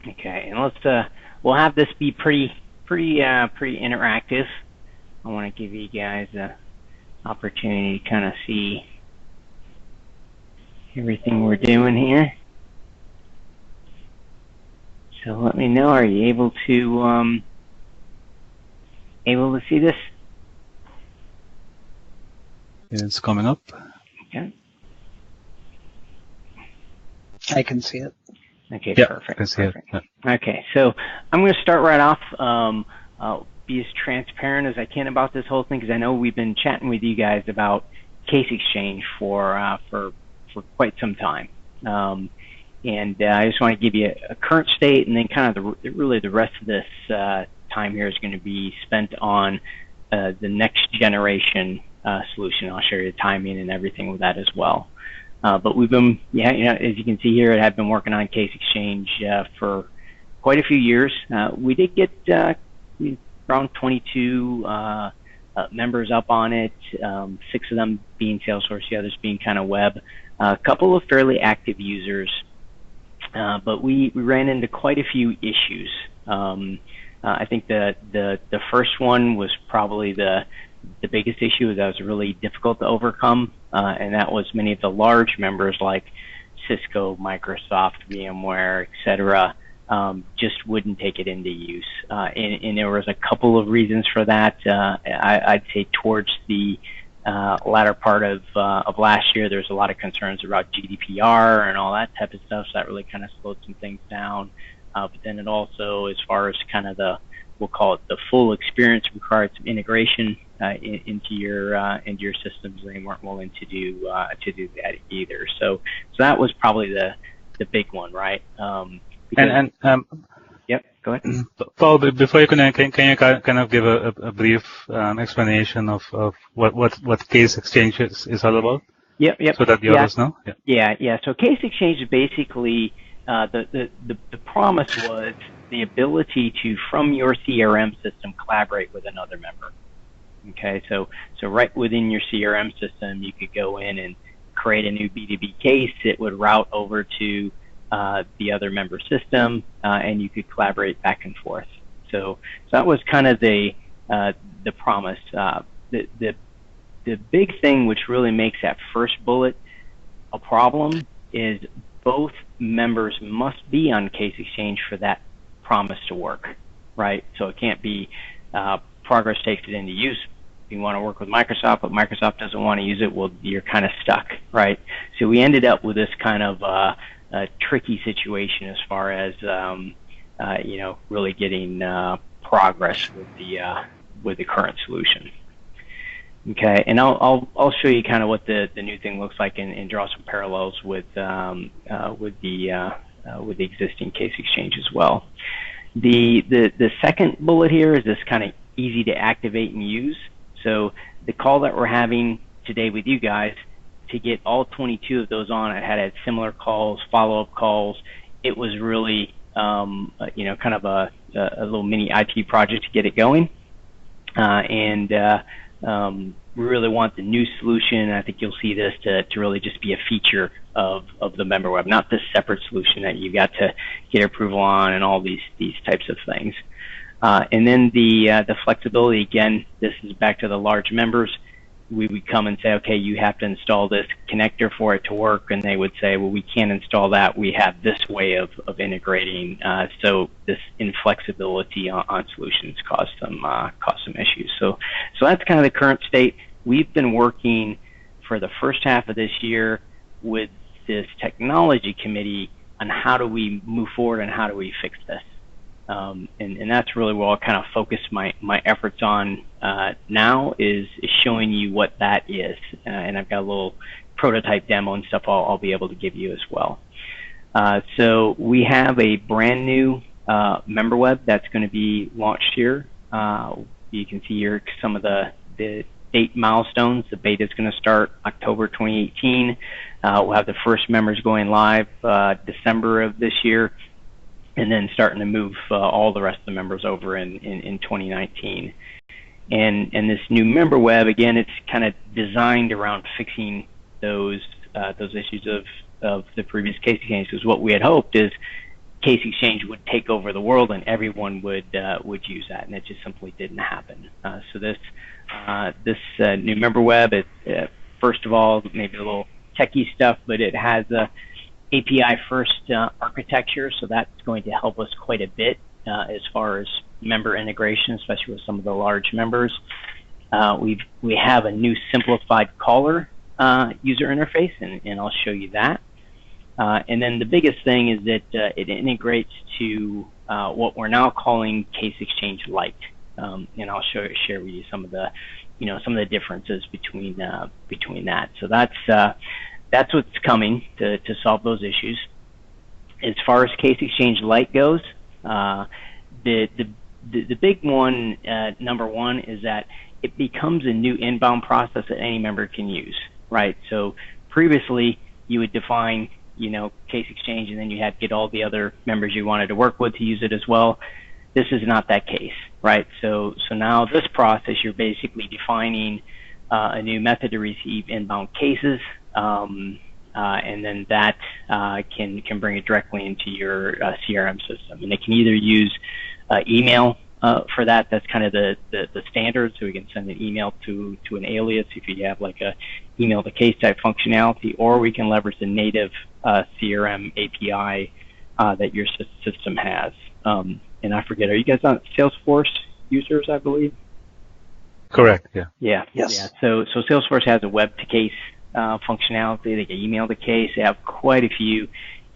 Okay, and we'll have this be pretty interactive. I want to give you guys an opportunity to kind of see everything we're doing here. So let me know, are you able to see this? It's coming up. Okay. I can see it. Okay, yeah, perfect. I can see perfect. It. Yeah. Okay, so I'm going to start right off. I'll be as transparent as I can about this whole thing because I know we've been chatting with you guys about case exchange for quite some time. And I just want to give you a current state, and then kind of really the rest of this time here is going to be spent on the next generation solution. I'll show you the timing and everything with that as well. But we've been, as you can see here, I have been working on case exchange for quite a few years. We did get around 22 members up on it, 6 of them being Salesforce, the others being kind of web. A couple of fairly active users, but we ran into quite a few issues. I think the first one was probably the biggest issue that was really difficult to overcome, and that was many of the large members like Cisco, Microsoft, VMware, etc. Just wouldn't take it into use, and there was a couple of reasons for that. I'd say towards the latter part of last year, there's a lot of concerns about GDPR and all that type of stuff, so that really kind of slowed some things down. But then it also, as far as kind of we'll call it the full experience, required some integration into your systems. They weren't willing to do that either. So that was probably the big one, right? Yep, go ahead. Paul, before you can you kind of give a brief explanation of what case exchange is all about? Yep. So that the others know. Yeah. So case exchange is basically the promise was the ability to, from your CRM system, collaborate with another member. Okay, so right within your CRM system, you could go in and create a new B2B case. It would route over to the other member system, and you could collaborate back and forth. So that was kind of the promise. The big thing which really makes that first bullet a problem is both members must be on case exchange for that promise to work, right? So it can't be progress takes it into use. You want to work with Microsoft, but Microsoft doesn't want to use it, well, you're kind of stuck, right? So we ended up with this kind of a tricky situation as far as really getting progress with the current solution. Okay, and I'll show you kind of what the new thing looks like and draw some parallels with the existing case exchange as well. The second bullet here is this kind of easy to activate and use. So the call that we're having today with you guys, to get all 22 of those on, I had similar calls, follow-up calls. It was really kind of a little mini IT project to get it going, we really want the new solution. I think you'll see this to really just be a feature of the member web, not this separate solution that you got to get approval on and all these types of things. And then the flexibility, again, this is back to the large members. We would come and say, okay, you have to install this connector for it to work, and they would say, well, we can't install that. We have this way of integrating. So this inflexibility on solutions caused some issues. So that's kind of the current state. We've been working for the first half of this year with this technology committee on how do we move forward and how do we fix this. And that's really where I'll kind of focus my efforts on now is showing you what that is. And I've got a little prototype demo and stuff I'll be able to give you as well. So we have a brand new member web that's going to be launched here. You can see here some of the date milestones. The beta is going to start October 2018. We'll have the first members going live December of this year, and then starting to move all the rest of the members over in 2019. And this new member web, again, it's kind of designed around fixing those issues of the previous case exchange, because what we had hoped is Case Exchange would take over the world and everyone would use that, and it just simply didn't happen. So this new Member Web, first of all, maybe a little techie stuff, but it has a API first architecture, so that's going to help us quite a bit as far as member integration, especially with some of the large members. We have a new simplified caller user interface, and I'll show you that. And then the biggest thing is that it integrates to what we're now calling Case Exchange Lite, and I'll share with you some of the differences between that. So that's what's coming to solve those issues. As far as Case Exchange Lite goes, the big one, number one, is that it becomes a new inbound process that any member can use, right? So previously you would define Case Exchange, and then you had to get all the other members you wanted to work with to use it as well. This is not that case, right? So now this process, you're basically defining a new method to receive inbound cases, and then that can bring it directly into your CRM system. And it can either use email for that. That's kind of the standard, so we can send an email to an alias if you have like a email to case type functionality, or we can leverage the native CRM API that your system has. And I forget, are you guys on Salesforce users, I believe? Correct, yeah. Yeah. Yes. Yeah. So Salesforce has a web to case functionality. They can email the case. They have quite a few.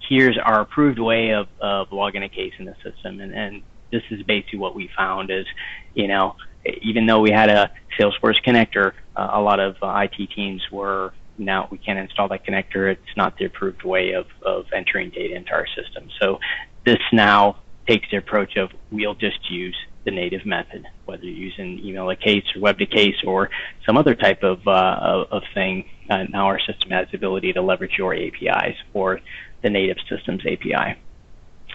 Here's our approved way of logging a case in the system. And this is basically what we found is, even though we had a Salesforce connector, a lot of IT teams were, now we can't install that connector. It's not the approved way of entering data into our system. So this now takes the approach of we'll just use the native method, whether you're using email to case or web to case or some other type of thing. Now our system has the ability to leverage your APIs or the native system's API.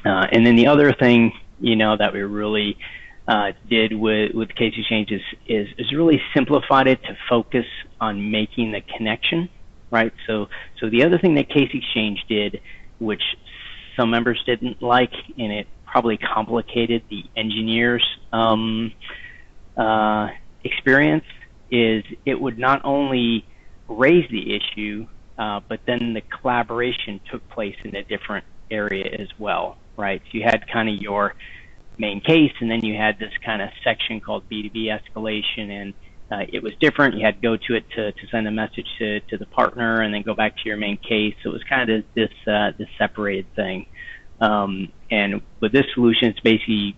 And then the other thing, that we really did with Case Exchange is really simplified it to focus on making the connection, right? So the other thing that Case Exchange did, which some members didn't like, and it probably complicated the engineer's experience, is it would not only raise the issue, but then the collaboration took place in a different area as well, right? So you had kind of your main case, and then you had this kind of section called B2B escalation, and it was different. You had to go to it to send a message to the partner, and then go back to your main case. So it was kind of this separated thing. And with this solution, it's basically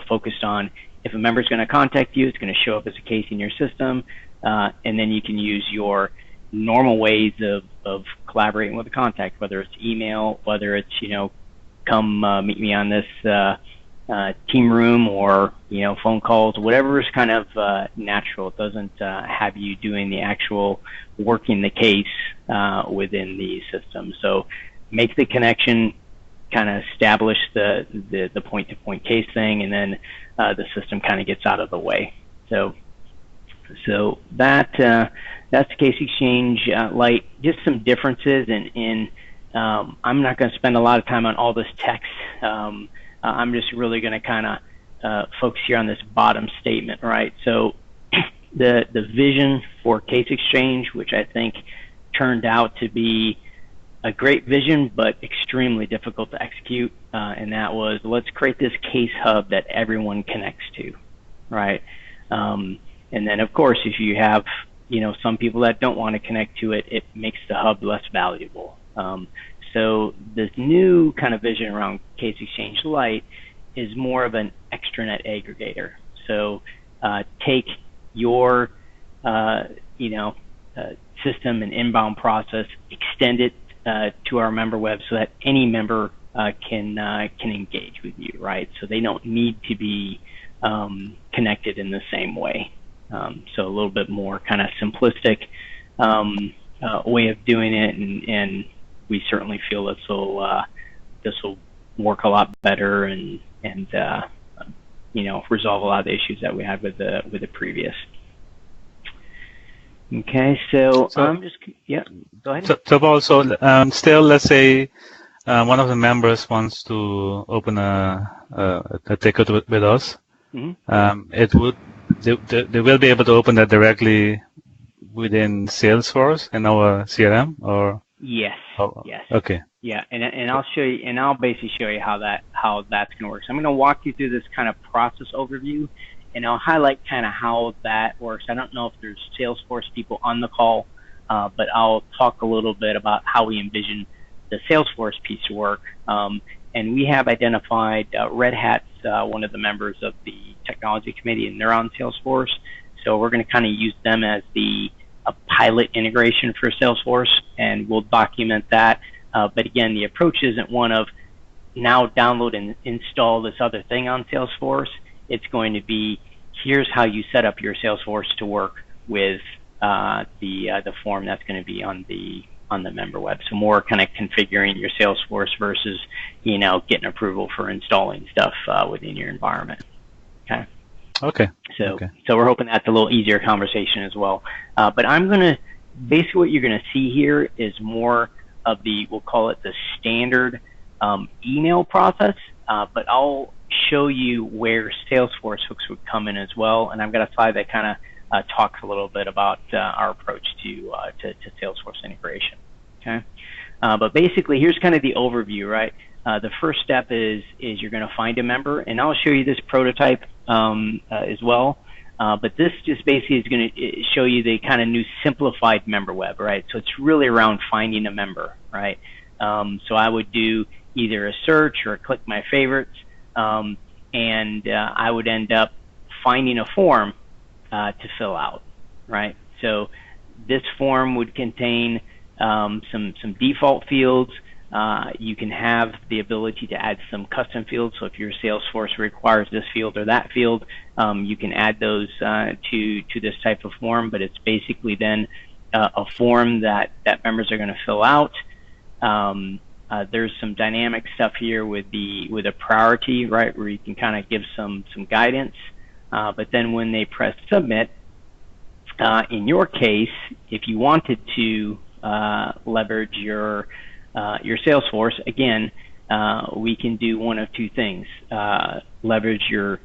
focused on if a member is going to contact you, it's going to show up as a case in your system, and then you can use your normal ways of collaborating with a contact, whether it's email, whether it's come meet me on this team room, or phone calls, whatever is kind of natural. It doesn't have you doing the actual working the case within the system. So make the connection, kind of establish the point-to-point case thing, and then the system kind of gets out of the way. So that's Case Exchange Lite. Just some differences in I'm not going to spend a lot of time on all this text. I'm just really going to kind of focus here on this bottom statement, right? So the vision for Case Exchange, which I think turned out to be a great vision, but extremely difficult to execute, and that was, let's create this case hub that everyone connects to, right? And then, of course, if you have some people that don't want to connect to it, it makes the hub less valuable. So this new kind of vision around Case Exchange Lite is more of an extranet aggregator. So take your system and inbound process, extend it to our member web so that any member can engage with you, right? So they don't need to be connected in the same way. So a little bit more kind of simplistic way of doing it, and we certainly feel this will work a lot better and resolve a lot of the issues that we had with the previous. Okay, so I'm just, yeah, go ahead. So also, still, let's say one of the members wants to open a ticket with us, they will be able to open that directly within Salesforce in our CRM, or yes, yes. Okay. Yeah, and I'll show you, and I'll basically show you how that's going to work. So I'm going to walk you through this kind of process overview, and I'll highlight kind of how that works. I don't know if there's Salesforce people on the call, but I'll talk a little bit about how we envision the Salesforce piece to work. And we have identified Red Hat's one of the members of the technology committee, and they're on Salesforce. So we're going to kind of use them as a pilot integration for Salesforce, and we'll document that. But again, the approach isn't one of now download and install this other thing on Salesforce. It's going to be, here's how you set up your Salesforce to work with the form that's going to be on the member web. So more kind of configuring your Salesforce versus, getting approval for installing stuff within your environment. Okay. Okay. So we're hoping that's a little easier conversation as well. But I'm going to, basically what you're going to see here is more of we'll call it the standard email process, but I'll show you where Salesforce hooks would come in as well. And I've got a slide that kind of talks a little bit about our approach to Salesforce integration. Okay. But basically, here's kind of the overview, right? The first step is you're going to find a member, and I'll show you this prototype as well. But this just basically is going to show you the kind of new simplified member web, right? So it's really around finding a member, right? So I would do either a search or a click my favorites, and I would end up finding a form to fill out, right? So this form would contain some default fields. You can have the ability to add some custom fields. So if your Salesforce requires this field or that field, you can add those to this type of form. But it's basically then a form that members are going to fill out. There's some dynamic stuff here with a priority, right, where you can kind of give some guidance. But then when they press submit, in your case, if you wanted to leverage your Salesforce, again, we can do one of two things: leverage your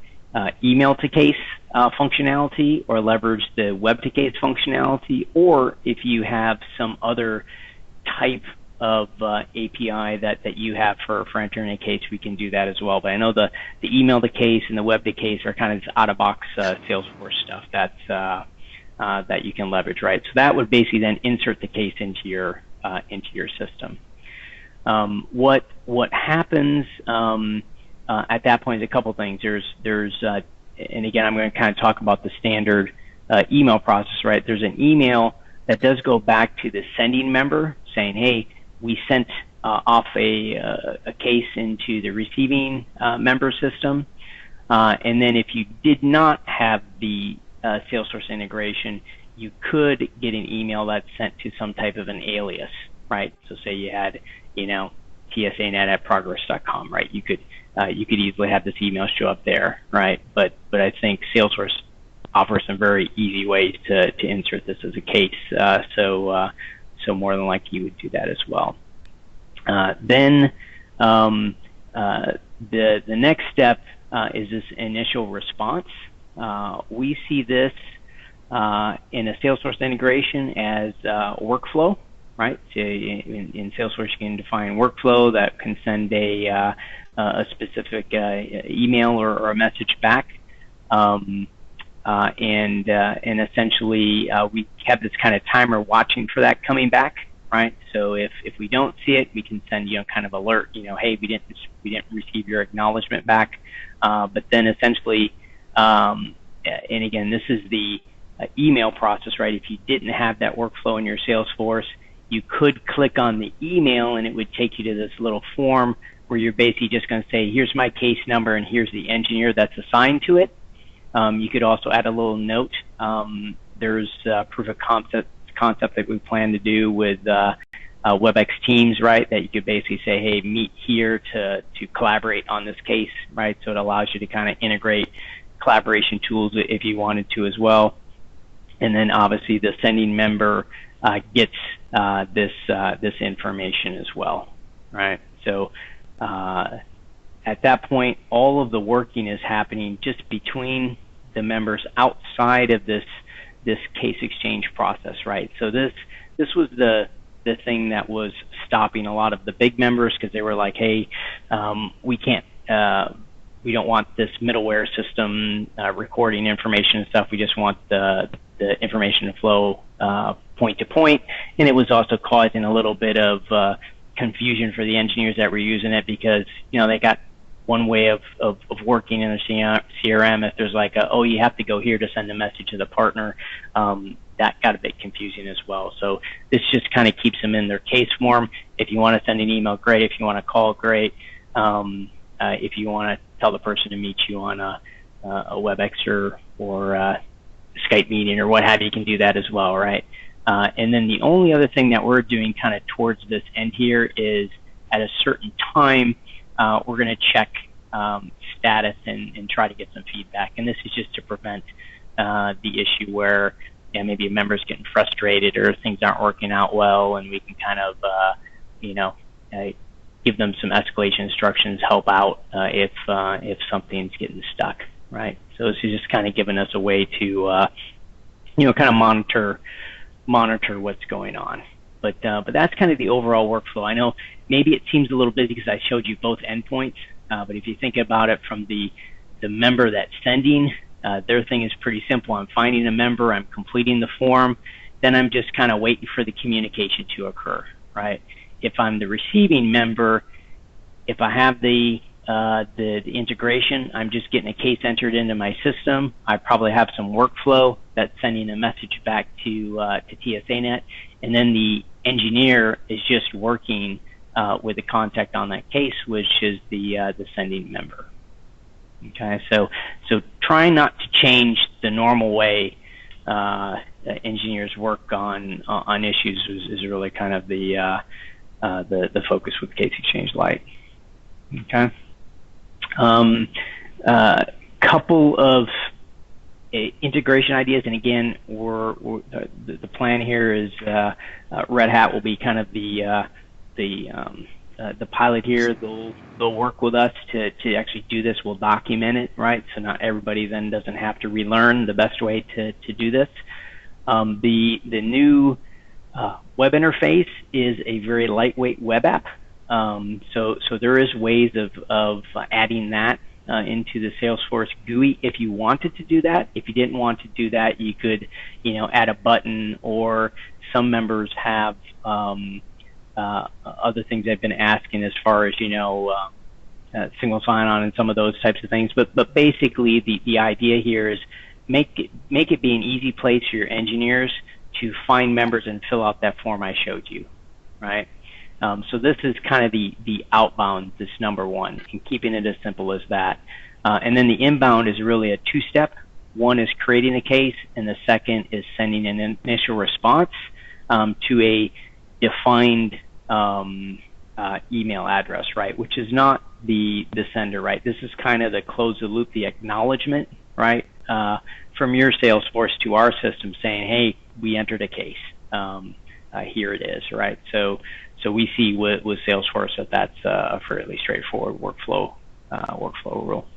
email to case functionality, or leverage the web to case functionality, or if you have some other type of API that you have for entering a case, we can do that as well. But I know the email to case and the web to case are kind of out of box Salesforce stuff that you can leverage, right? So that would basically then insert the case into your system. What happens at that point is a couple things. There's and again, I'm going to kind of talk about the standard email process, right? There's an email that does go back to the sending member saying, hey, we sent off a case into the receiving member system. And then if you did not have the Salesforce integration, you could get an email that's sent to some type of an alias, right? So say you had, TSANet@progress.com, right? You could easily have this email show up there, right? But I think Salesforce offers some very easy ways to insert this as a case. So more than likely you would do that as well. Then the next step is this initial response. We see this in a Salesforce integration as workflow, right? So in Salesforce, you can define workflow that can send a specific email or a message back, and essentially we have this kind of timer watching for that coming back, right? So if we don't see it, we can send kind of alert, hey, we didn't receive your acknowledgement back, but then essentially. And again, this is the email process, right? If you didn't have that workflow in your Salesforce, you could click on the email and it would take you to this little form where you're basically just going to say, here's my case number and here's the engineer that's assigned to it. You could also add a little note. There's proof of concept that we plan to do with WebEx Teams, right? That you could basically say, hey, meet here to collaborate on this case, right? So it allows you to kind of integrate collaboration tools if you wanted to as well. And then obviously the sending member gets this information as well, right? So at that point, all of the working is happening just between the members outside of this case exchange process, right? So this was the thing that was stopping a lot of the big members, because they were like, hey, we don't want this middleware system recording information and stuff. We just want the information to flow point to point. And it was also causing a little bit of confusion for the engineers that were using it, because they got one way of working in a CRM. If there's like oh, you have to go here to send a message to the partner, that got a bit confusing as well. So this just kind of keeps them in their case form. If you want to send an email, great. If you want to call, great. If you want to tell the person to meet you on a WebEx or Skype meeting or what have you, you can do that as well, right? And then the only other thing that we're doing kind of towards this end here is at a certain time, we're going to check status and try to get some feedback. And this is just to prevent the issue where maybe a member's getting frustrated or things aren't working out well, and we can kind of give them some escalation instructions, help out if something's getting stuck, right? So this is just kind of giving us a way to kind of monitor what's going on. But that's kind of the overall workflow. I know maybe it seems a little busy because I showed you both endpoints, but if you think about it from the member that's sending, their thing is pretty simple. I'm finding a member, I'm completing the form, then I'm just kind of waiting for the communication to occur, right? If I'm the receiving member, if I have the integration, I'm just getting a case entered into my system. I probably have some workflow that's sending a message back to TSANet, and then the engineer is just working with the contact on that case, which is the sending member. Okay, so trying not to change the normal way engineers work on issues is really kind of the focus with Case Exchange Lite. Okay. Couple of integration ideas, and again, the plan here is Red Hat will be kind of the pilot here. They'll work with us to actually do this. We'll document it, right? So not everybody then doesn't have to relearn the best way to do this. The new web interface is a very lightweight web app. So there is ways of adding that into the Salesforce GUI if you wanted to do that. If you didn't want to do that, you could, add a button, or some members have other things they've been asking as far as, single sign-on and some of those types of things. But basically, the idea here is make it be an easy place for your engineers to find members and fill out that form I showed you, right? So this is kind of the outbound, this number one, and keeping it as simple as that. And then the inbound is really a two-step. One is creating a case, and the second is sending an initial response to a defined email address, right? Which is not the sender, right? This is kind of the close the loop, the acknowledgement, right? From your Salesforce to our system saying, hey, we entered a case. Here it is, right? So we see with Salesforce that's a fairly straightforward workflow rule.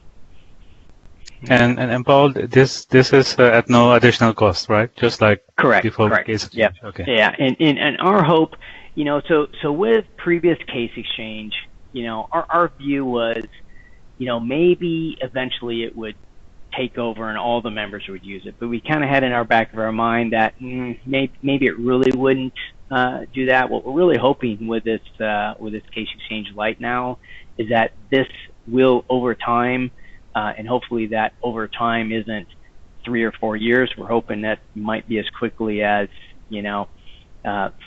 And Paul, this is at no additional cost, right? Just like correct. Case Exchange. Yep. Okay. Yeah, and our hope, so with previous Case Exchange, our view was, maybe eventually it would take over and all the members would use it, but we kind of had in our back of our mind that maybe it really wouldn't do that. What we're really hoping with this Case Exchange Lite now is that this will over time, and hopefully that over time isn't 3 or 4 years. We're hoping that might be as quickly as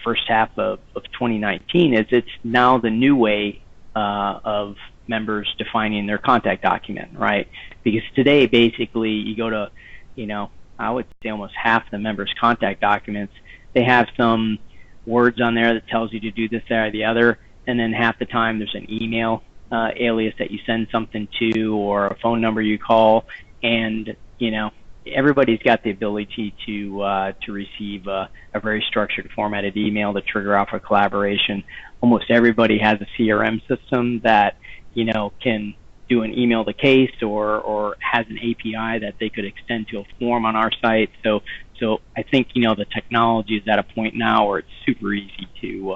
first half of 2019. Is it's now the new way of members defining their contact document, right? Because today, basically, you go to, I would say almost half the members' contact documents, they have some words on there that tells you to do this, that, or the other, and then half the time there's an email alias that you send something to, or a phone number you call, and everybody's got the ability to receive a very structured formatted email to trigger off a collaboration. Almost everybody has a CRM system that can do an email to case or has an API that they could extend to a form on our site. So I think the technology is at a point now where it's super easy to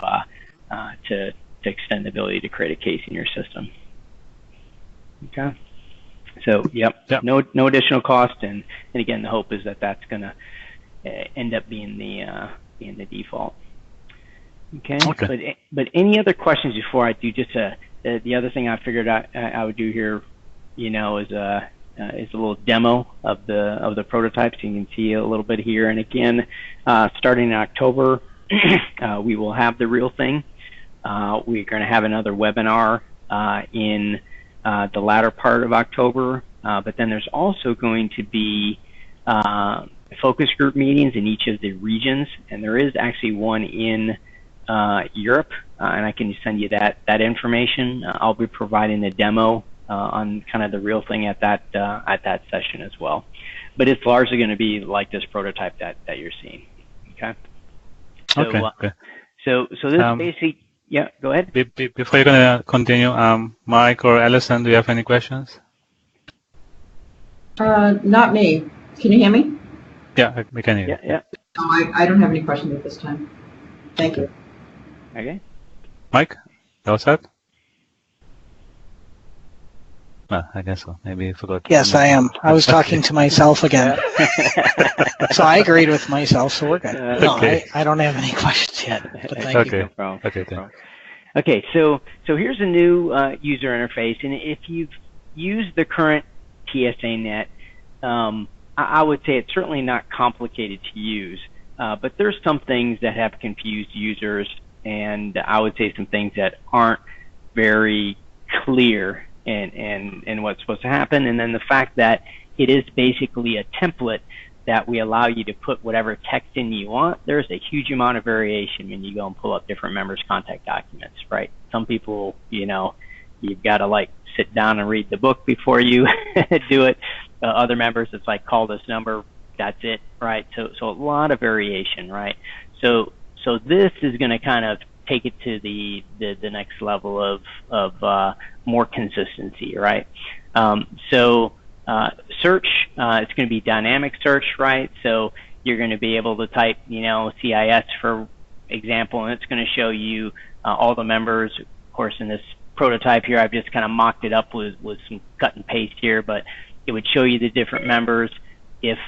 extend the ability to create a case in your system. Okay. So yep. No additional cost, and again, the hope is that that's going to end up being the default. Okay. But any other questions before I do just the other thing I figured I would do here, is a little demo of the prototype, so you can see a little bit here. And again, starting in October, we will have the real thing. We're going to have another webinar in the latter part of October, but then there's also going to be focus group meetings in each of the regions, and there is actually one in Europe, and I can send you that information. I'll be providing a demo on kind of the real thing at that session as well. But it's largely going to be like this prototype that you're seeing. Okay. So, okay. So this basically, yeah. Go ahead. Before you're going to continue, Mike or Allison, do you have any questions? Not me. Can you hear me? Yeah, we can hear you. Yeah. No, I don't have any questions at this time. Thank you. Okay. Mike, that was that? Well, I guess so. Maybe you forgot. Yes, I am. I was talking to myself again. So I agreed with myself, so we're good. No, okay. I don't have any questions yet, but thank you. No problem. Okay, thanks. Okay, so here's a new user interface, and if you've used the current TSANet, I would say it's certainly not complicated to use, but there's some things that have confused users, and I would say some things that aren't very clear in what's supposed to happen, and then the fact that it is basically a template that we allow you to put whatever text in you want. There's a huge amount of variation when you go and pull up different members' contact documents, right? Some people, you've got to like sit down and read the book before you do it. Other members, it's like call this number, that's it, right? So a lot of variation, right? So this is going to kind of take it to the next level of more consistency, right? Search, it's going to be dynamic search, right? So you're going to be able to type, CIS for example, and it's going to show you all the members. Of course, in this prototype here, I've just kind of mocked it up with some cut and paste here, but it would show you the different members. If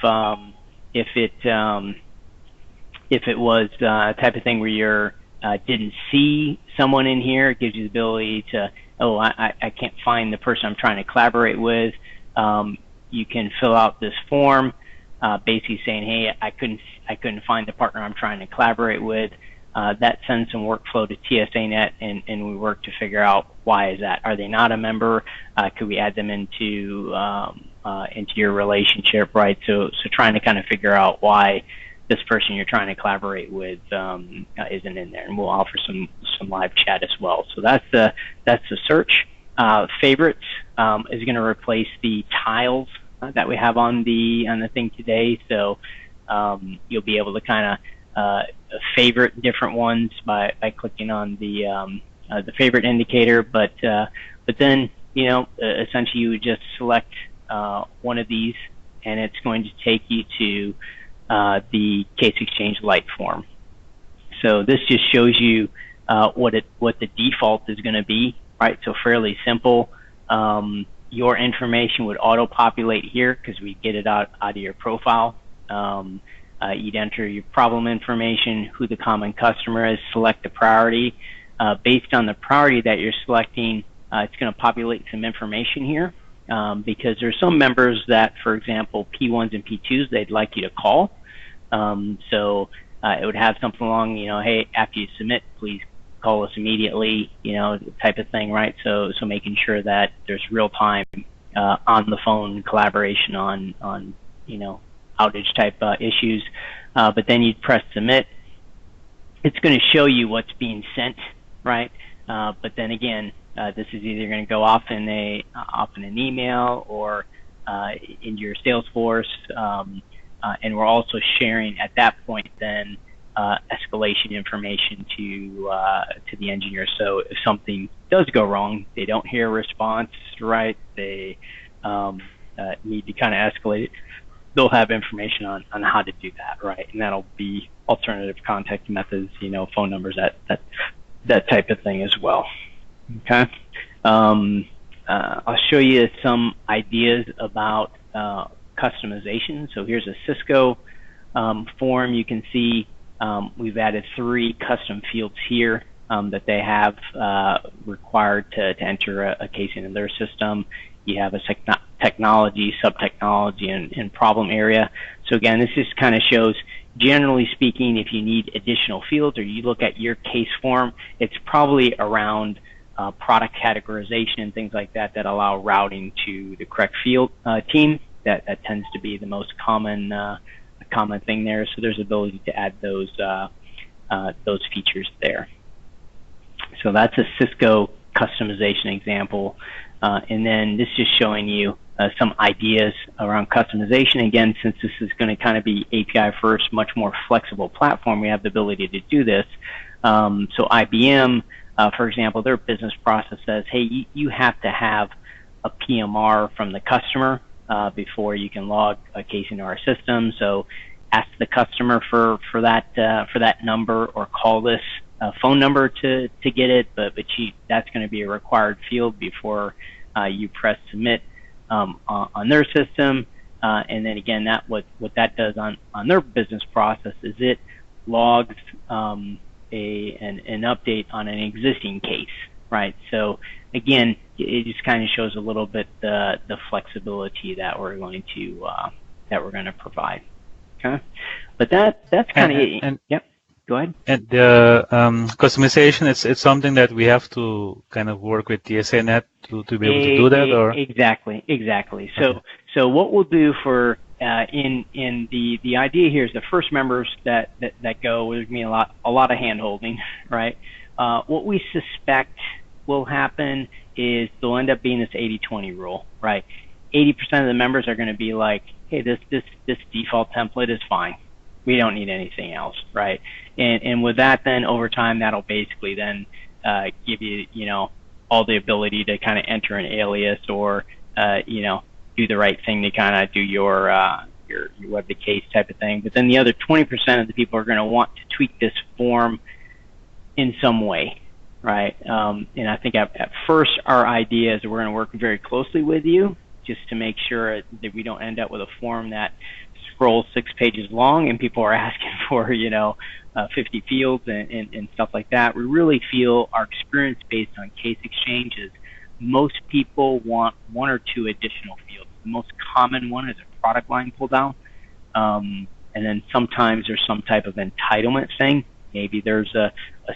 it was a type of thing where you're didn't see someone in here, it gives you the ability to, I can't find the person I'm trying to collaborate with. You can fill out this form, basically saying, hey, I couldn't find the partner I'm trying to collaborate with. That sends some workflow to TSANet, and we work to figure out why is that. Are they not a member? Could we add them into your relationship, right? So trying to kind of figure out why this person you're trying to collaborate with isn't in there, and we'll offer some live chat as well. So that's the search. Favorites is going to replace the tiles that we have on the thing today. So you'll be able to kind of favorite different ones by clicking on the favorite indicator. But then essentially you would just select one of these, and it's going to take you to the Case Exchange Lite form. So this just shows you what the default is going to be, right? So fairly simple. Your information would auto-populate here because we get it out of your profile. You'd enter your problem information, who the common customer is, select the priority. Based on the priority that you're selecting, it's going to populate some information here because there's some members that, for example, P1s and P2s, they'd like you to call. So it would have something along, hey, after you submit, please call us immediately, type of thing, right? So making sure that there's real time on the phone collaboration on outage type issues. But then you'd press submit. It's going to show you what's being sent, right? But then again, this is either going to go off in an email, or into your Salesforce, and we're also sharing at that point then escalation information to the engineer. So if something does go wrong, they don't hear a response, right? They need to kind of escalate it. They'll have information on how to do that, right? And that'll be alternative contact methods, phone numbers, that type of thing as well. Okay. I'll show you some ideas about customization. So here's a Cisco form. You can see we've added 3 custom fields here that they have required to enter a case into their system. You have a technology, sub-technology, and problem area. So again, this just kind of shows, generally speaking, if you need additional fields or you look at your case form, it's probably around product categorization and things like that that allow routing to the correct field team. That tends to be the most common thing there. So there's ability to add those features there. So that's a Cisco customization example. And then this is just showing you some ideas around customization. Again, since this is going to kind of be API first, much more flexible platform, we have the ability to do this. So IBM, for example, their business process says, hey, you have to have a PMR from the customer before you can log a case into our system. So ask the customer for that number, or call this phone number to get it, but that's going to be a required field before you press submit on their system. And then again, what that does on their business process is it logs an update on an existing case, right? So again, it just kind of shows a little bit the flexibility that we're going to provide. Okay, but that's kind of it. Yep. Go ahead. And the customization, it's something that we have to kind of work with TSANet to be able to do that, or exactly. Okay. So what we'll do for in the idea here is the first members that go, there's going to be a lot of hand holding, right? What we suspect will happen is there'll end up being this 80-20 rule, right? 80% of the members are going to be like, hey, this default template is fine. We don't need anything else, right? And with that, then over time, that'll basically then give you, all the ability to kind of enter an alias or, do the right thing to kind of do your web to case type of thing. But then the other 20% of the people are going to want to tweak this form in some way, right? And I think at first, our idea is that we're going to work very closely with you just to make sure that we don't end up with a form that scrolls 6 pages long and people are asking for 50 fields and stuff like that. We really feel our experience based on case exchange is most people want 1 or 2 additional fields. The most common one is a product line pull down, and then sometimes there's some type of entitlement thing. Maybe there's a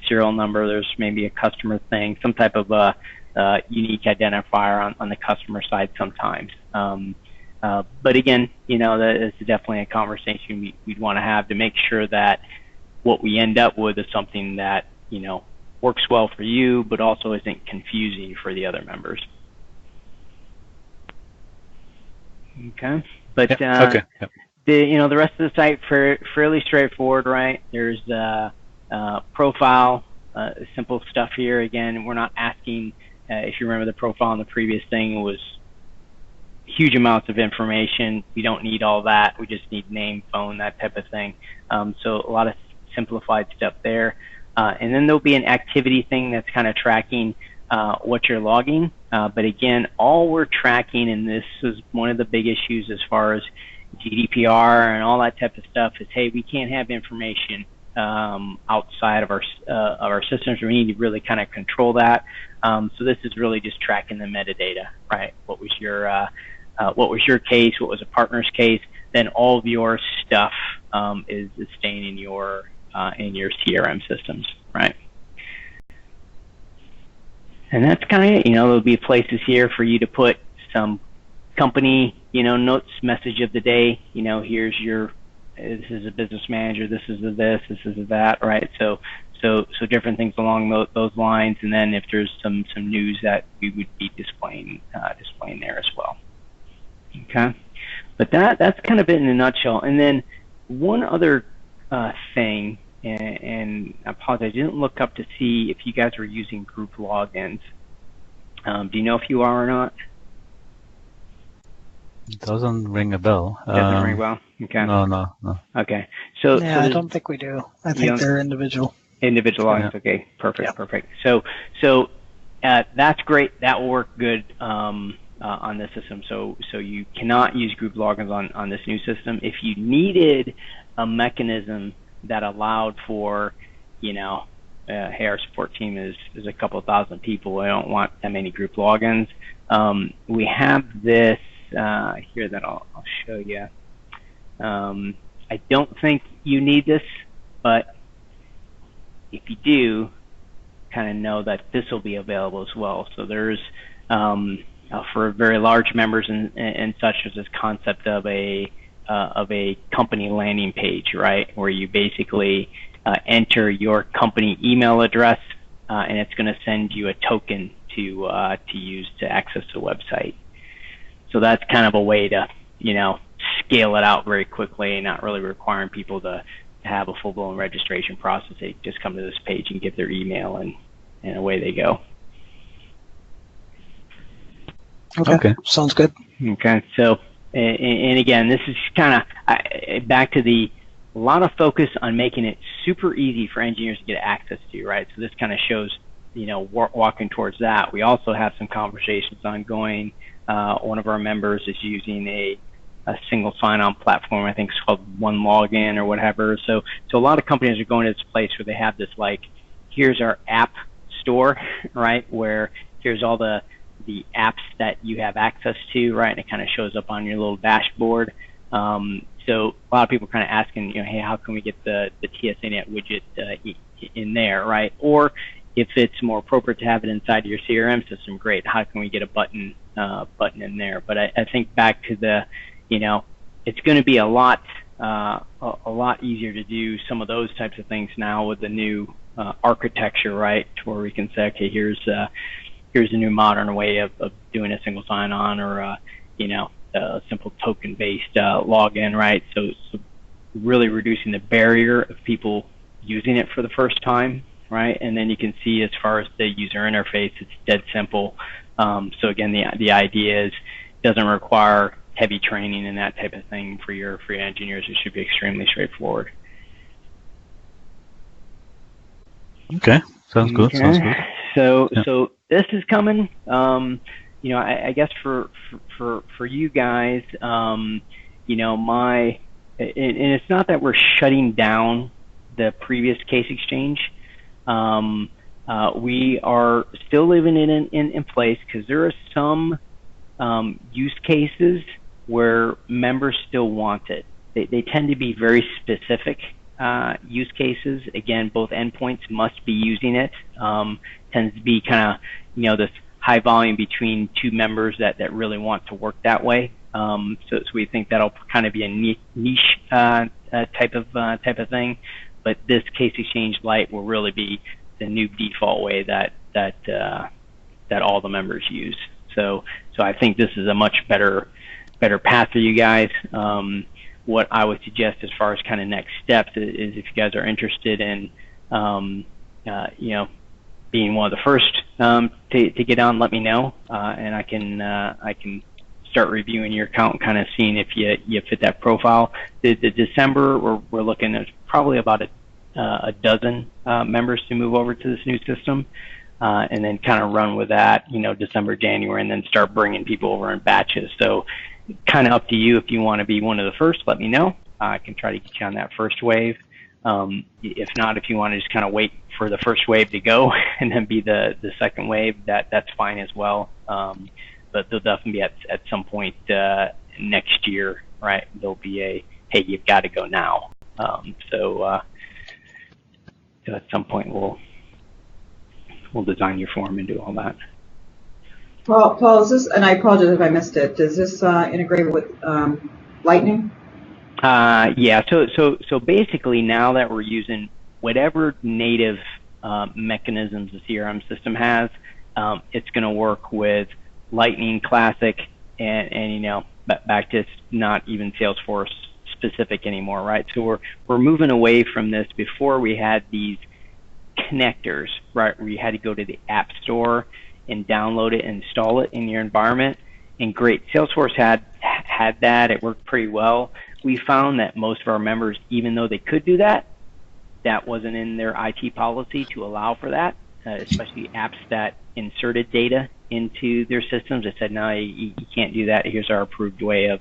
serial number, there's maybe a customer thing, some type of unique identifier on the customer side sometimes. But again, that is definitely a conversation we'd want to have to make sure that what we end up with is something that, works well for you, but also isn't confusing for the other members. Okay. But okay. Yep. the rest of the site fairly straightforward, right? There's profile, simple stuff here. Again, we're not asking. If you remember the profile on the previous thing, it was huge amounts of information. We don't need all that. We just need name, phone, that type of thing. So a lot of simplified stuff there. And then there'll be an activity thing that's kind of tracking what you're logging. But again, all we're tracking, and this is one of the big issues as far as GDPR and all that type of stuff, is, hey, we can't have information outside of our systems. We need to really kind of control that. So this is really just tracking the metadata, right? What was your case? What was a partner's case? Then all of your stuff is staying in your CRM systems, right? And that's kind of, there'll be places here for you to put some company, notes, message of the day. Here's this is a business manager, this is a this is a that, right? So different things along those lines, and then if there's some news that we would be displaying there as well. Okay, but that's kind of it in a nutshell. And then one other thing, and I apologize, I didn't look up to see if you guys were using group logins. Do you know if you are or not? It doesn't ring a bell. Doesn't ring a bell? Okay. No. Okay. So I don't think we do. I think they're individual. Individual logins. Yeah. Okay. Perfect. Yeah. Perfect. So that's great. That will work good on this system. So you cannot use group logins on this new system. If you needed a mechanism that allowed for, hey, our support team is a couple of thousand people. I don't want that many group logins. We have this here that I'll show you. I don't think you need this, but if you do, kind of know that this will be available as well. So there's for very large members and such, as this concept of a company landing page, right, where you basically enter your company email address, and it's going to send you a token to use to access the website. So that's kind of a way to scale it out very quickly, not really requiring people to have a full-blown registration process. They just come to this page and get their email, and away they go. Okay. Sounds good. Okay, so and again, this is kind of back to a lot of focus on making it super easy for engineers to get access to, right? So this kind of shows, walking towards that. We also have some conversations ongoing. One of our members is using a single sign-on platform. I think it's called One Login or whatever. So a lot of companies are going to this place where they have this, like, here's our app store, right, where here's all the apps that you have access to, right, and it kind of shows up on your little dashboard. So a lot of people are kind of asking, hey, how can we get the TSANet widget in there, right? Or if it's more appropriate to have it inside your CRM system, great. How can we get a button in there? But I think back to the, it's going to be a lot easier to do some of those types of things now with the new architecture, right? To where we can say, okay, here's a new modern way of doing a single sign-on, or a simple token-based login, right? So really reducing the barrier of people using it for the first time, right? And then you can see, as far as the user interface, it's dead simple. So again, the idea is it doesn't require heavy training and that type of thing for your engineers. It should be extremely straightforward. Okay, sounds good. Okay. Sounds good. So this is coming. I guess for you guys, and it's not that we're shutting down the previous case exchange. We are still living in place, because there are some use cases where members still want it. They tend to be very specific use cases. Again, both endpoints must be using it. Tends to be kind of, this high volume between two members that really want to work that way. So we think that'll kind of be a niche type of thing. But this case exchange Lite will really be the new default way that all the members use. So I think this is a much better path for you guys. What I would suggest as far as kind of next steps is if you guys are interested in being one of the first to get on, let me know, and I can start reviewing your account and kind of seeing if you fit that profile. The December, we're looking at probably about a dozen members to move over to this new system, and then kind of run with that, December, January, and then start bringing people over in batches. So kind of up to you. If you want to be one of the first, let me know. I can try to get you on that first wave. If not, if you want to just kind of wait for the first wave to go and then be the second wave, that's fine as well. But there'll definitely be at some point next year, right? There'll be a, hey, you've got to go now. So at some point we'll design your form and do all that. Paul, is this, and I apologize if I missed it, does this integrate with Lightning? Yeah, so basically, now that we're using whatever native mechanisms the CRM system has, it's going to work with Lightning Classic and back to not even Salesforce specific anymore, right? So we're moving away from this. Before we had these connectors, right, where you had to go to the App Store and download it and install it in your environment. And great, Salesforce had that. It worked pretty well. We found that most of our members, even though they could do that, that wasn't in their IT policy to allow for that, especially apps that inserted data into their systems. They said, no, you can't do that. Here's our approved way of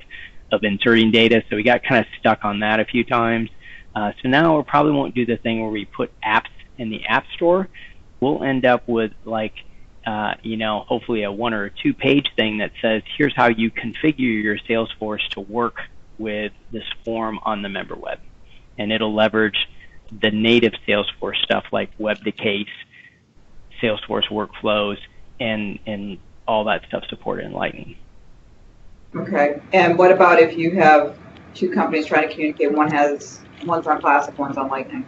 inserting data. So we got kind of stuck on that a few times. So now we probably won't do the thing where we put apps in the App Store. We'll end up with like, hopefully a 1 or 2 page thing that says, here's how you configure your Salesforce to work with this form on the member web. And it'll leverage the native Salesforce stuff like web to case, Salesforce workflows, and all that stuff supported in Lightning. Okay. And what about if you have 2 companies trying to communicate? One's on Classic, one's on Lightning.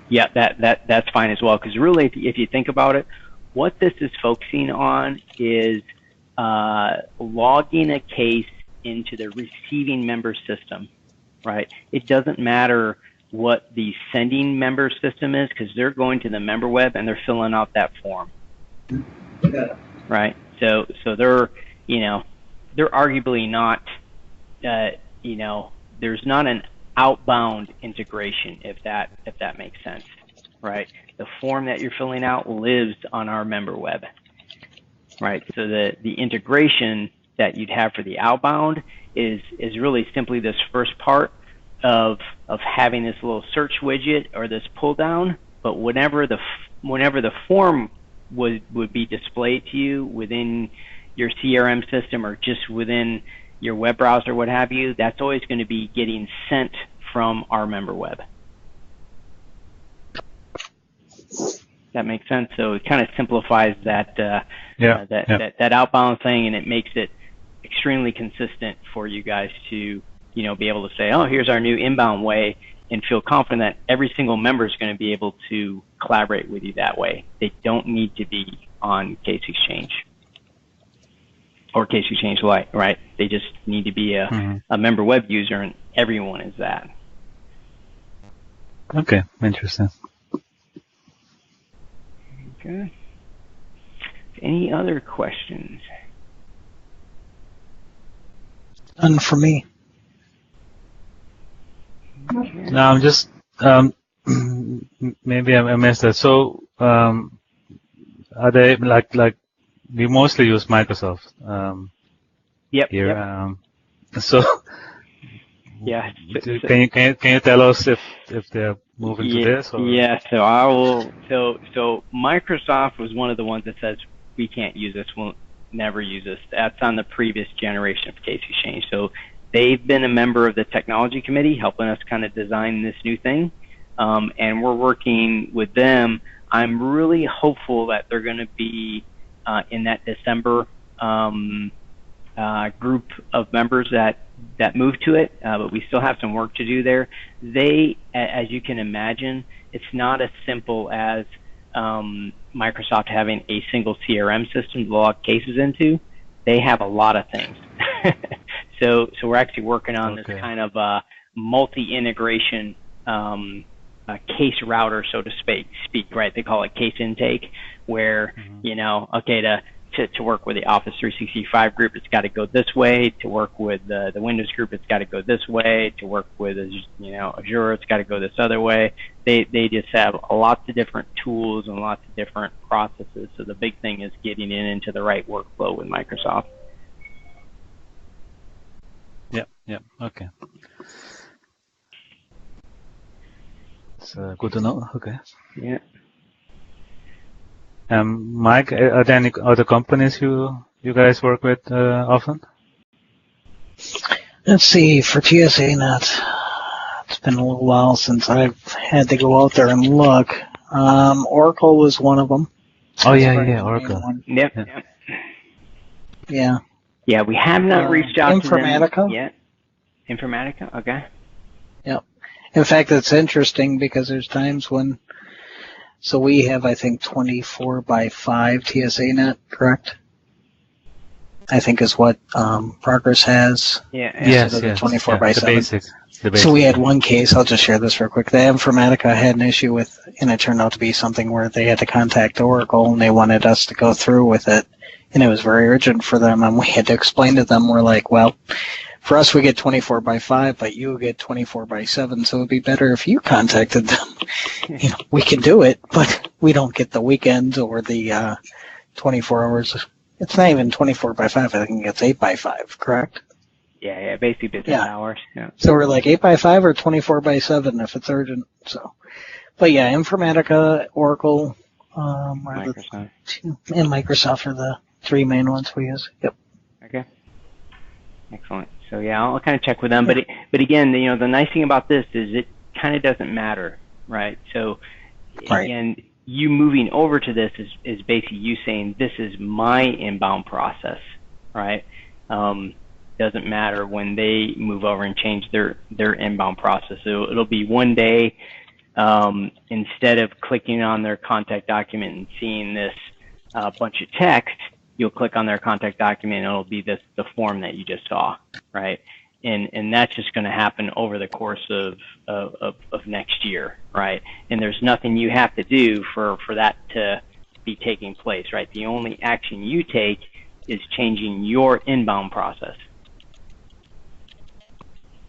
Yeah, that's fine as well. Because really, if you think about it, what this is focusing on is logging a case into the receiving member system, right? It doesn't matter what the sending member system is, because they're going to the member web and they're filling out that form, right? So they're arguably not, there's not an outbound integration, if that makes sense, right? The form that you're filling out lives on our member web, right? So the integration that you'd have for the outbound is really simply this first part of having this little search widget or this pull down, but whenever the form would be displayed to you within your CRM system or just within your web browser, what have you, that's always going to be getting sent from our member web. That makes sense. So it kind of simplifies that that outbound thing, and it makes it extremely consistent for you guys to be able to say, oh, here's our new inbound way, and feel confident that every single member is going to be able to collaborate with you that way. They don't need to be on Case Exchange or Case Exchange Lite, right? They just need to be a member web user, and everyone is that. Okay, interesting. Okay. Any other questions? None for me. No, I'm just maybe I missed that. So are they like we mostly use Microsoft here. Yep. So yeah. Can you tell us if they're moving to this? Or? Yeah. So I will. So Microsoft was one of the ones that says we can't use this. We'll never use this. That's on the previous generation of Case Exchange. So they've been a member of the technology committee, helping us kind of design this new thing, and we're working with them. I'm really hopeful that they're going to be in that December group of members that move to it, but we still have some work to do there. They, as you can imagine, it's not as simple as Microsoft having a single CRM system to log cases into. They have a lot of things. So we're actually working on this kind of multi-integration case router, so to speak, right? They call it case intake, where to work with the Office 365 group, it's got to go this way. To work with the Windows group, it's got to go this way. To work with Azure, it's got to go this other way. They just have lots of different tools and lots of different processes. So the big thing is getting into the right workflow with Microsoft. Yeah. Okay. It's good to know. Okay. Yeah. Mike, are there any other companies you guys work with often? Let's see, for TSANet, it's been a little while since I've had to go out there and look. Oracle was one of them. Oh, yeah, Oracle. Yep. Yeah. Yeah, we have not reached out to them Informatica yet. Informatica, okay. Yep. In fact, it's interesting because there's times when, so we have, I think, 24/5 TSANet, correct? I think is what Progress has. Yeah. Yes, instead of yes. the 24 by The 7. basic. The basic. So we had one case, I'll just share this real quick. The Informatica had an issue with, and it turned out to be something where they had to contact Oracle and they wanted us to go through with it. And it was very urgent for them, and we had to explain to them, we're like, well, for us we get 24 by 5, but you get 24 by 7, so it would be better if you contacted them. You know, we can do it, but we don't get the weekends or the 24 hours. It's not even 24 by 5, I think it's 8 by 5, correct? Yeah, basically business hours. Yeah. So we're like 8 by 5 or 24 by 7 if it's urgent. So, but yeah, Informatica, Oracle, Microsoft. and Microsoft are the 3 main ones we use. Yep. Okay. Excellent. So yeah, I'll kind of check with them. But again, you know, the nice thing about this is it kind of doesn't matter, right? So again, you moving over to this is basically you saying this is my inbound process, right? Doesn't matter when they move over and change their inbound process. So it'll be one day, instead of clicking on their contact document and seeing this bunch of text, you'll click on their contact document and it'll be the form that you just saw, right? And that's just going to happen over the course of next year, right? And there's nothing you have to do for that to be taking place, right? The only action you take is changing your inbound process.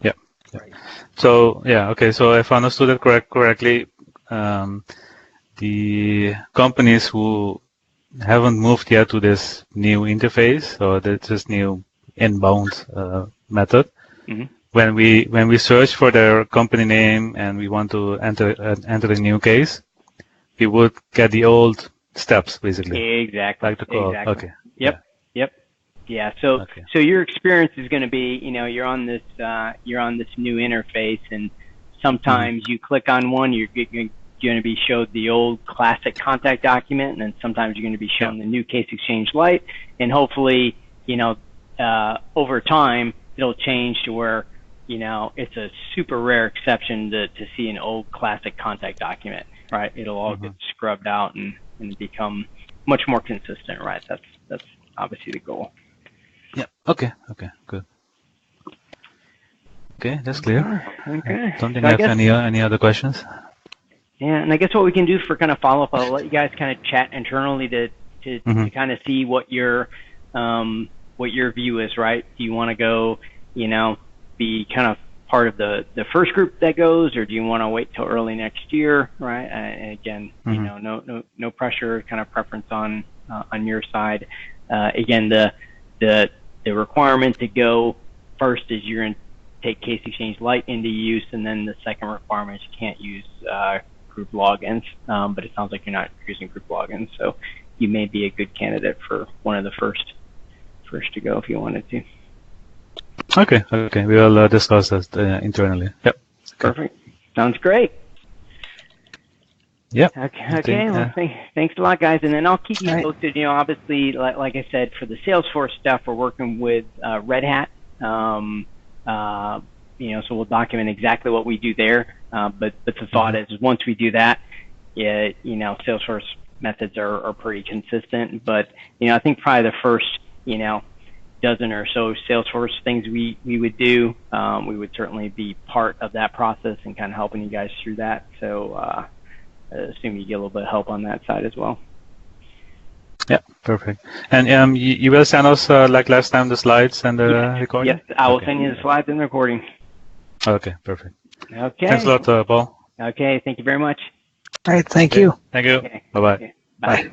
Yeah. So yeah, okay. So if I understood it correctly, the companies who haven't moved yet to this new interface or this new inbound method, mm-hmm. when we search for their company name and we want to enter a new case, we would get the old steps basically. Exactly. Like the call. Exactly. Okay. Yep. Yeah. So so your experience is going to be, you know, you're on this new interface, and sometimes you click on one, you're going to be showed the old classic contact document, and then sometimes you're going to be shown the new Case Exchange Lite, and hopefully, you know, over time it'll change to where, you know, it's a super rare exception to see an old classic contact document, right? It'll all get scrubbed out and become much more consistent, right? That's obviously the goal. Yeah. Okay. Good. Okay, that's clear. Okay. Don't think I have any other questions. Yeah, and I guess what we can do for kind of follow up, I'll let you guys kind of chat internally to kind of see what your view is, right? Do you want to go, you know, be kind of part of the first group that goes, or do you want to wait till early next year, right? And again, you know, no pressure, kind of preference on your side. Again, the requirement to go first is you're going to take Case Exchange Lite into use, and then the second requirement is you can't use group logins, but it sounds like you're not using group logins, so you may be a good candidate for one of the first to go if you wanted to. Okay, we will discuss that internally. Yep. Perfect. Sounds great. Yeah. Okay. Well, thanks a lot, guys. And then I'll keep you posted. You know, obviously, like I said, for the Salesforce stuff, we're working with Red Hat. You know, so we'll document exactly what we do there. But the thought is once we do that, you know, Salesforce methods are pretty consistent. But, you know, I think probably the first, you know, dozen or so Salesforce things we would do, we would certainly be part of that process and kind of helping you guys through that. So, assume you get a little bit of help on that side as well. Yeah, perfect. And you will send us, like last time, the slides and the recording? Yes, I will send you the slides and the recording. Okay, perfect. Okay. Thanks a lot, Paul. Okay, thank you very much. All right, thank you. Thank you. Okay. Bye-bye. Okay. Bye.